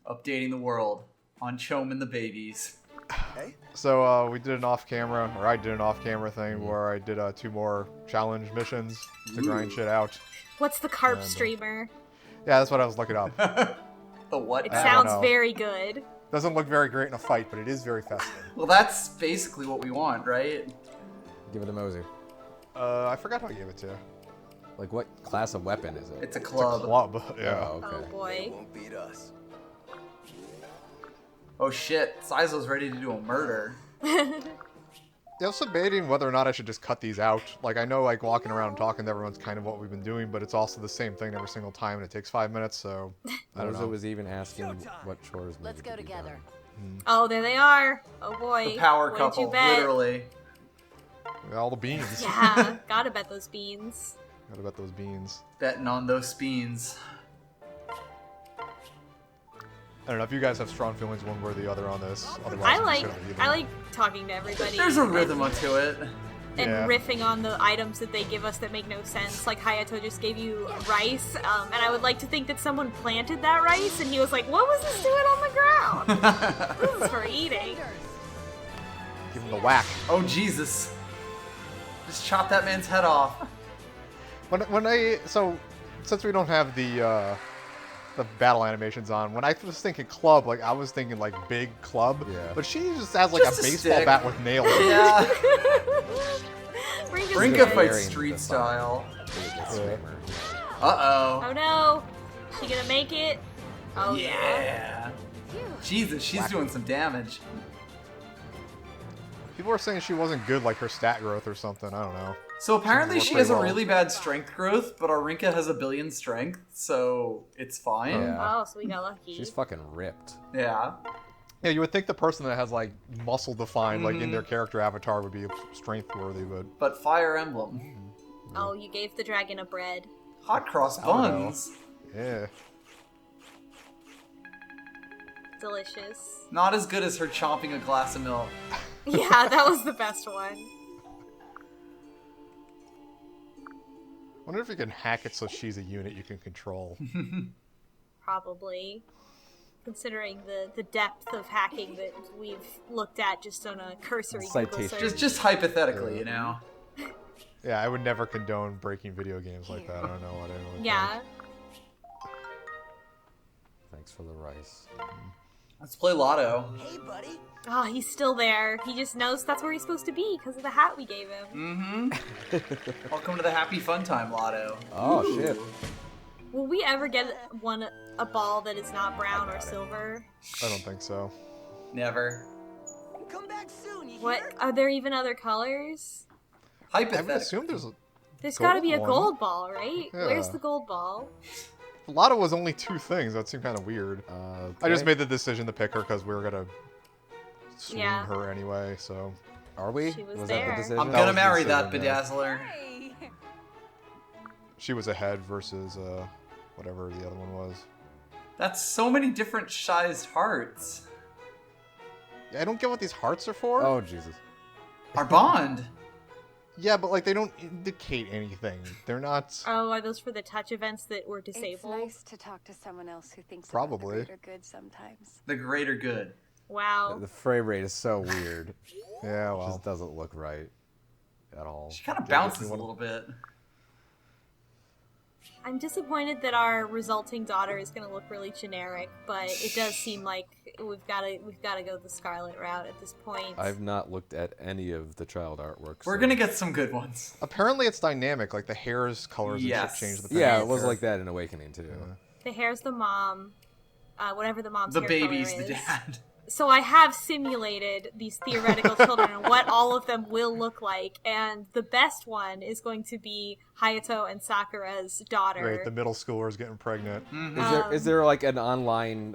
Updating the world on Chome and the babies. Hey? So we did an off-camera, or I did an off-camera thing where I did 2 more challenge missions to grind shit out. What's the carp And, streamer? Yeah, that's what I was looking up. The what? It I don't sounds know. very good. Doesn't look very great in a fight, but it is very festive. Well, that's basically what we want, right? Give it a Mosey. I forgot who I gave it to. Like, what class of weapon is it? It's a It's a club. club, yeah. Oh, okay. Oh They boy. won't beat us. Oh shit, Sizo's ready to do a murder. Yeah, I was debating whether or not I should just cut these out. Like, I know, like, walking around and talking to everyone's kind of what we've been doing, but it's also the same thing every single time, and it takes 5 minutes, so I don't Mozo know. was even asking what chores Let's needed go to be together. done. Oh, there they are. Oh boy. The power What did you couple, bet? literally. All the beans. Yeah, gotta bet those beans. Gotta bet those beans. Betting on those beans. I don't know if you guys have strong feelings one way or the other on this. Otherwise, I I'm just like gonna leave I it. like talking to everybody. There's a and- rhythm to it. And Yeah. riffing on the items that they give us that make no sense. Like Hayato just gave you rice, and I would like to think that someone planted that rice, and he was like, "What was this doing on the ground? This is for eating." Give him the whack. Oh Jesus. Just chop that man's head off. So since we don't have the battle animations on, when I was thinking club, like I was thinking like big club. Yeah. But she just has like Just a a baseball stick. bat with nails. Yeah. Rinka's Rinka good. fights Varying street the style. The streamer. Uh-oh. Oh no, she gonna make it? Oh Yeah. Jesus, she's doing some damage. People were saying she wasn't good, like her stat growth or something. I don't know. So apparently Worked she has pretty a well. really bad strength growth, but our Rinka has 1 billion strength, so it's fine. Yeah. Oh, so we got lucky. She's fucking ripped. Yeah. Yeah, you would think the person that has like muscle defined, like in their character avatar, would be strength worthy, but But Fire Emblem. Oh, you gave the dragon a bread. Hot cross don't know. buns. yeah. Delicious. Not as good as her chomping a glass of milk. Yeah, that was the best one. Wonder if you can hack it so she's a unit you can control. Probably. Considering the depth of hacking that we've looked at just on a cursory Google Citation. search. Just hypothetically, you know. Yeah, I would never condone breaking video games like that. I don't know what anyone would Yeah. think. Thanks for the rice. Let's play Lotto. Hey, buddy. Oh, he's still there. He just knows that's where he's supposed to be because of the hat we gave him. Mm-hmm. Welcome to the Happy Fun Time Lotto. Oh, shit. Will we ever get a ball that is not brown or silver? I don't think so. Never. Come back soon, you What? hear? Are there even other colors? I would Hypothetically. assume there's There's Gold got to be a one. gold ball, right? Yeah. Where's the gold ball? a lot of was only 2 things. That seemed kind of weird. I just made the decision to pick her because we were gonna swoon Yeah. her anyway. So Are we? She was that there. the decision? I'm That gonna was the marry that decision, yeah. bedazzler. Hey. she was ahead versus whatever the other one was. That's so many different sized hearts. Yeah, I don't get what these hearts are for. Oh, Jesus. Our bond. Yeah, but like they don't indicate anything. They're not. Oh, are those for the touch events that were It's disabled? nice to talk to someone else who thinks Probably. about the greater good sometimes. The greater good. Wow. The frame rate is so weird. Yeah, It well. just doesn't look right at all. She kind of Yeah, bounces if a you wanna- little bit. I'm disappointed that our resulting daughter is going to look really generic, but it does seem like we've got to go the Scarlet route at this point. I've not looked at any of the child artwork. We're so- gonna get some good ones. Apparently, it's dynamic. Like the hair's colors and Yes. shit change the. Yeah, it picture. was like that in Awakening too. The hair's the mom, whatever the mom's The hair baby's color the is. dad. So I have simulated these theoretical children and what all of them will look like, and the best one is going to be Hayato and Sakura's daughter. Right, the middle schooler's getting pregnant. Is there like an online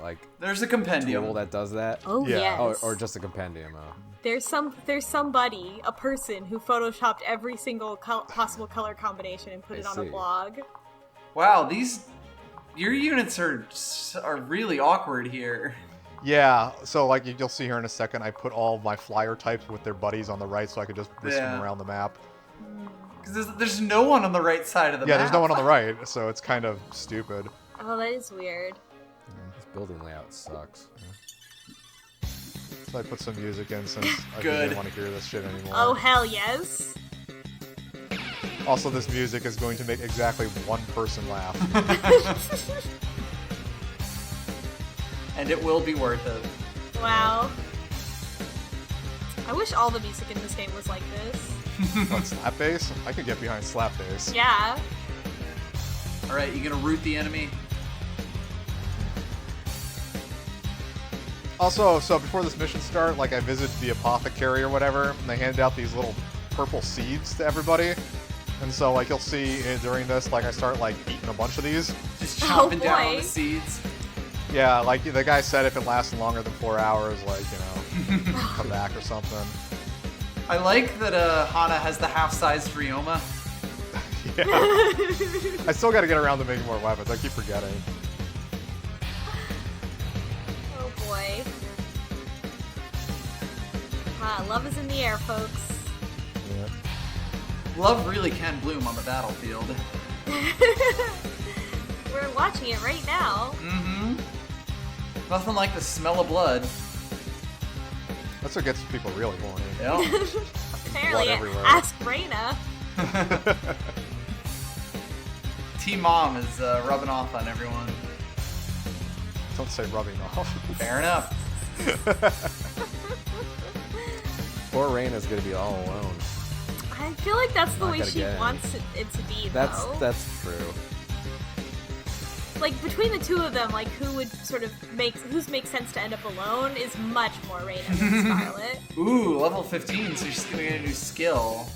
like There's a compendium. tool that does that? Oh Yeah. yes. Or just a compendium. There's somebody, a person who photoshopped every single possible color combination and put I it on see. a blog. Wow, your units are really awkward here. Yeah, so like you'll see here in a second, I put all of my flyer types with their buddies on the right, so I could just whisk them Yeah. around the map. Because there's no one on the right side of the Yeah, map. there's no one on the right, so it's kind of stupid. Oh, that is weird. This building layout sucks. So I put some music in since I Good. didn't want to hear this shit anymore. Oh, hell yes. Also, this music is going to make exactly one person laugh. And it will be worth it. Wow. I wish all the music in this game was like this. On slap bass? I could get behind slap bass. Yeah. Alright, you gonna root the enemy? Also, so before this mission start, like I visited the apothecary or whatever, and they handed out these little purple seeds to everybody. And so, like, you'll see during this, like, I start, like, eating a bunch of these. Just chomping down on boy. the seeds. Yeah, like, the guy said if it lasted longer than 4 hours, like, you know, come back or something. I like that Hana has the half-sized Ryoma. Yeah. I still gotta get around to making more weapons. I keep forgetting. Oh boy. Love is in the air, folks. Yeah. Love really can bloom on the battlefield. We're watching it right now. Mm-hmm. Nothing like the smell of blood. That's what gets people really horny. Yep. Apparently, Blood everywhere. ask Reyna. Team Mom is rubbing off on everyone. Don't say rubbing off. Fair enough. Poor Reyna's gonna be all alone. I feel like that's the Not way gonna she get any. wants it to be, though. That's true. Like, between the two of them, like, who would sort of who's makes sense to end up alone is much more Reyna than Scarlet. Ooh, level 15, so she's gonna get a new skill.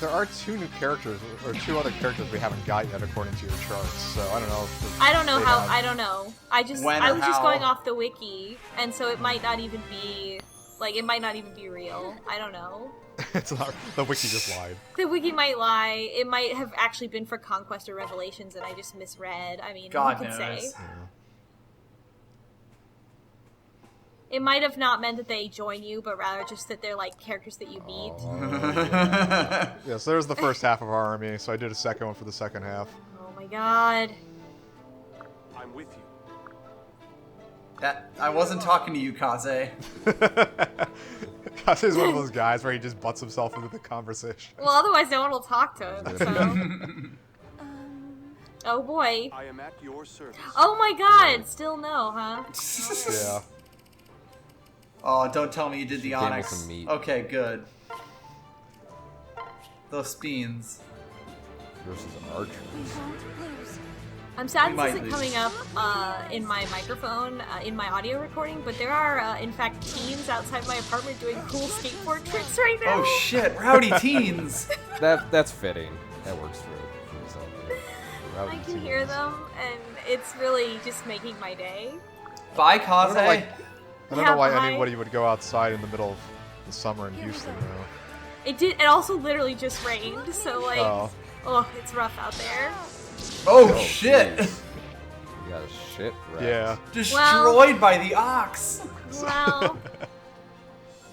There are 2 new characters, or 2 other characters we haven't got yet according to your charts, so I don't know if I don't know they how, have- I don't know. I was When or just how. going off the wiki, and so it might not even be, like, it might not even be real. I don't know. It's not, the wiki just lied. The wiki might lie. It might have actually been for Conquest or Revelations, and I just misread. I mean, God who could knows. say? It might have not meant that they join you, but rather just that they're, like, characters that you meet. Yeah, so there's the first half of our army, so I did a second one for the second half. Oh my god. I'm with you. That I wasn't talking to you, Kaze. Kase's one of those guys where he just butts himself into the conversation. Well, otherwise no one will talk to him, so... Oh boy. I am at your service. Oh my god, still no, huh? Yeah. Oh, don't tell me you did the came with Onyx. some meat. Okay, good. Those beans. Versus archers. I'm sad We this might isn't lose. coming up in my microphone, in my audio recording, but there are, in fact, teens outside my apartment doing cool skateboard tricks right now. Oh shit, rowdy teens! That's fitting. That works for yourself. I can hear them, and it's really just making my day. Bye, I Kaze. don't know, like, I don't Yeah, know why bye. anybody would go outside in the middle of the summer in Houston, though. It also literally just rained, so like, Oh. oh, it's rough out there. Oh shit! jeez. You got a shit wrecked. Yeah. Destroyed by the ox! Well,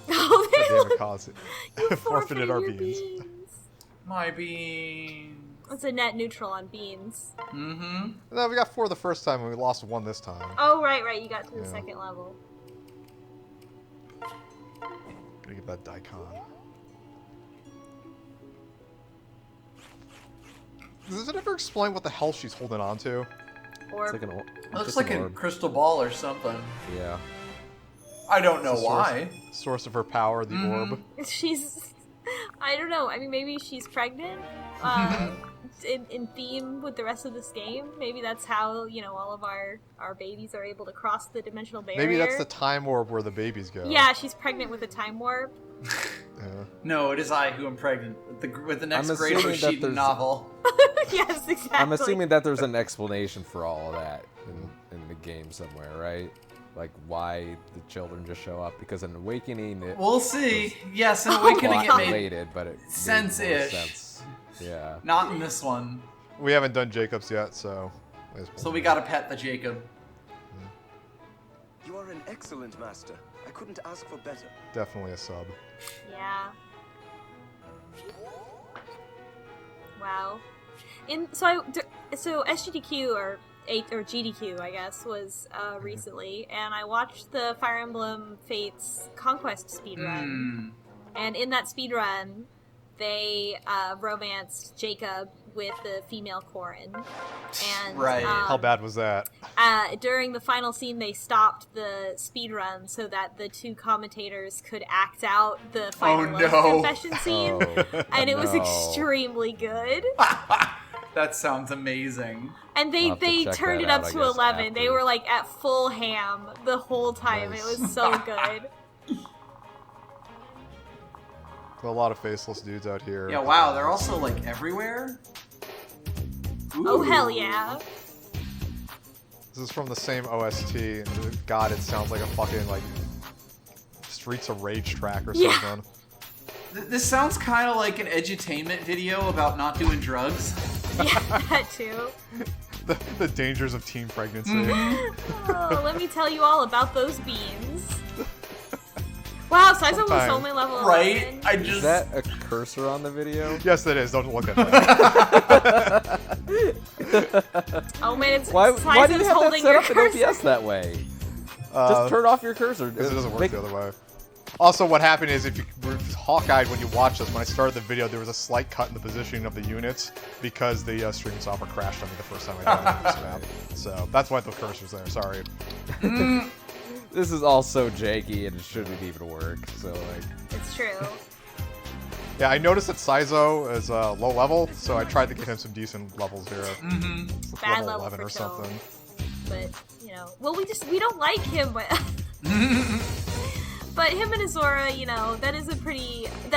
oh, they Damn it, look Kase. you Forfeited our your beans. My beans. It's a net neutral on beans. Mm-hmm. No, we got 4 the first time and we lost 1 this time. Oh, right, you got to the Yeah. second level. Gotta get that daikon. Does it ever explain what the hell she's holding on to? Or It's like an Looks just like an a orb. crystal ball or something. Yeah. I don't know It's the why. Source of her power, the orb. she's, I don't know. I mean, maybe she's pregnant. In theme with the rest of this game. Maybe that's how, you know, all of our babies are able to cross the dimensional barrier. Maybe that's the time orb where the babies go. Yeah, she's pregnant with a time warp. Yeah. No, it is I who am pregnant with the next I'm great assuming that Hoshiden there's- novel. Yes, exactly. I'm assuming that there's an explanation for all of that in the game somewhere, right? Like why the children just show up because in Awakening it We'll see. Yes, in Oh Awakening my it God. made related, but it made more sense-ish. sense. Yeah. not in this one. We haven't done Jacob's yet, so... So we gotta pet the Jacob. You are an excellent master. I couldn't ask for better. Definitely a sub. Yeah. Wow. So SGDQ or GDQ, I guess, was recently, and I watched the Fire Emblem Fates Conquest speedrun. And in that speedrun, they romanced Jacob with the female Corrin. And Right. How bad was that? during the final scene, they stopped the speedrun so that the two commentators could act out the final love confession scene, and it was extremely good. That sounds amazing. And they turned it up to 11. They were like at full ham the whole time. Nice. It was so good. A lot of faceless dudes out here. Yeah, wow, they're also, like, everywhere? Oh, Ooh. hell yeah. This is from the same OST, and God, it sounds like a fucking, like, Streets of Rage track or Yeah. something. This sounds kind of like an edutainment video about not doing drugs. Yeah, that too. The dangers of teen pregnancy. Oh, let me tell you all about those beans. Wow, Saizo was Sometime. only level 11. Right? I Is just... that a cursor on the video? Yes, it is. Don't look at that. Oh man, it's Why Saizo's do you have that holding set your up in cursor. OBS that way? Just turn off your cursor. Because it doesn't work the other way. Also, what happened is, if you were hawk-eyed when you watched this, when I started the video, there was a slight cut in the positioning of the units because the streaming software crashed on me the first time I downloaded this map. So that's why the cursor's there. Sorry. This is all so janky and it shouldn't even work. So like, It's true. Yeah, I noticed that Saizo is low level, so I tried to get him some decent levels here. Bad level level 11 for or sure. something. But, you know, well, we don't like him, but... But him and Azora, you know, that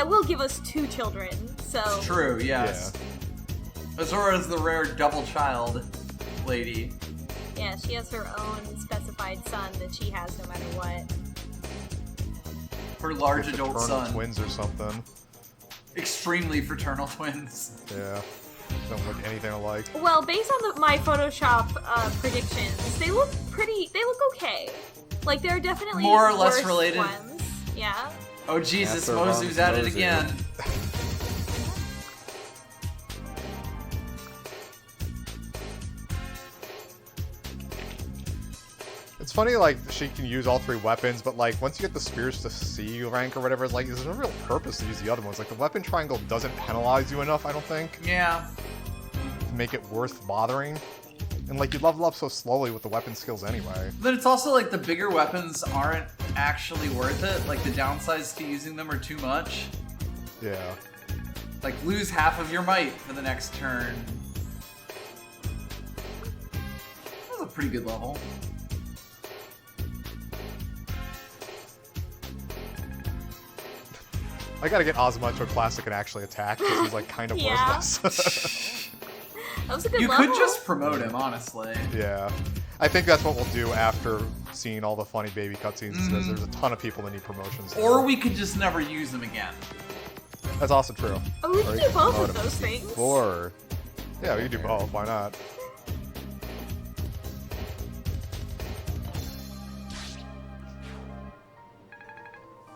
will give us 2 children, so... True, yes. Azora is the rare double child lady. Yeah, she has her own specified son that she has no matter what. Her large adult Fraternal son. twins or something. Extremely fraternal twins. Yeah. Don't look anything alike. Well, based on my Photoshop predictions, they look okay. Like, there are definitely More or less worse related. ones. Yeah. Oh Jesus, After Mozu's at it Mozu. again. It's funny, like, she can use all 3 weapons, but, like, once you get the spears to C rank or whatever, it's like, there's no real purpose to use the other ones. Like, the weapon triangle doesn't penalize you enough, I don't think, Yeah. to make it worth bothering. And, like, you level up so slowly with the weapon skills anyway. But it's also like the bigger weapons aren't actually worth it. Like the downsides to using them are too much. Yeah. Like lose half of your might for the next turn. That was a pretty good level. I gotta get Ozma to a classic and actually attack, because he's, like, kind of Yeah. worthless. That was a good You level. could just promote him, honestly. Yeah. I think that's what we'll do after seeing all the funny baby cutscenes, because there's a ton of people that need promotions. Or we could just never use him again. That's also true. Oh, we or can you do can both promote of him those things. before. Yeah, we can do both. Why not?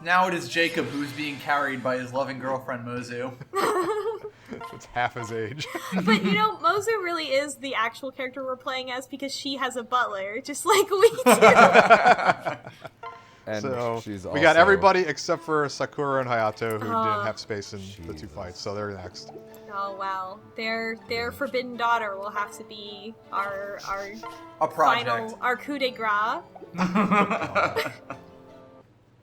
Now it is Jacob who's being carried by his loving girlfriend Mozu. It's half his age. But you know, Mozu really is the actual character we're playing as because she has a butler, just like we do. And So she's we got also- everybody except for Sakura and Hayato, who Oh. didn't have space in the 2 fights, so they're next. Oh wow, their forbidden daughter will have to be our A project. final, our coup de grace.